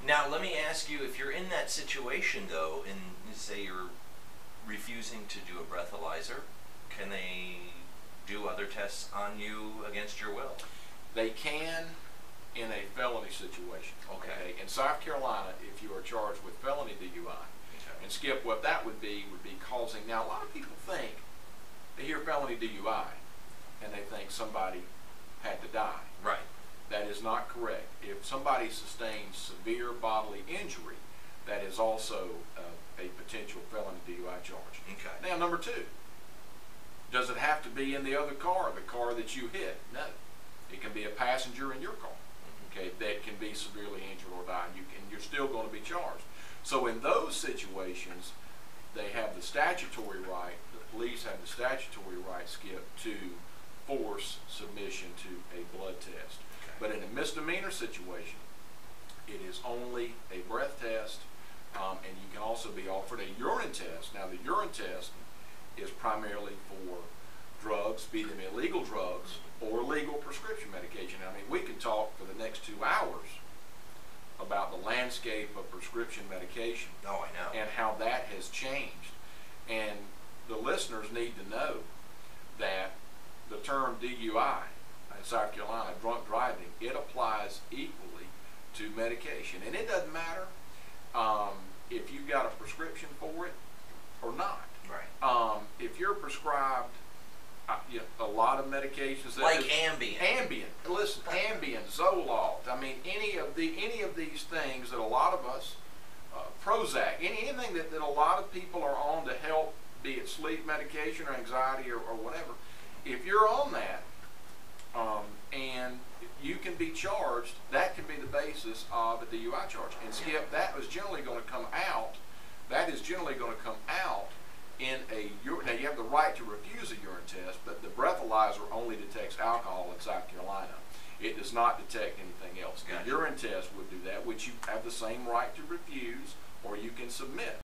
Now, let me ask you, if you're in that situation, though, and say you're refusing to do a breathalyzer, can they do other tests on you against your will? They can in a felony situation. Okay. In South Carolina, if you are charged with felony DUI, Okay. and Skip, what that would be causing, now a lot of people think, they hear felony DUI, and they think somebody had to die. Right. That is not correct. If somebody sustains severe bodily injury, that is also a potential felony DUI charge. Okay. Now, number two, does it have to be in the other car, the car that you hit? No. It can be a passenger in your car, okay, that can be severely injured or die, and you're still going to be charged. So in those situations, they have the statutory right, the police have the statutory right, Skip, to force submission to a blood test. Okay. But in a misdemeanor situation, it is only a breath test, and you can also be offered a urine test. Now, the urine test is primarily for drugs, be them illegal drugs or legal prescription medication. I mean, we can talk for the next 2 hours about the landscape of prescription medication. Oh, I know. And how that has changed. And the listeners need to know that the term DUI in South Carolina, drunk driving, it applies equally to medication. And it doesn't matter if you've got a prescription for it or not. Right. If you're prescribed a lot of medications, like Ambien. Listen, Ambien, Zoloft. I mean, any of these things that a lot of us, Prozac, anything that a lot of people are on to help, be it sleep medication or anxiety or whatever. If you're on that, and you can be charged, that can be the basis of a DUI charge. And Skip, that is generally going to come out. In a now you have the right to refuse a urine test, but the breathalyzer only detects alcohol in South Carolina. It does not detect anything else. Gotcha. The urine test would do that, which you have the same right to refuse, or you can submit.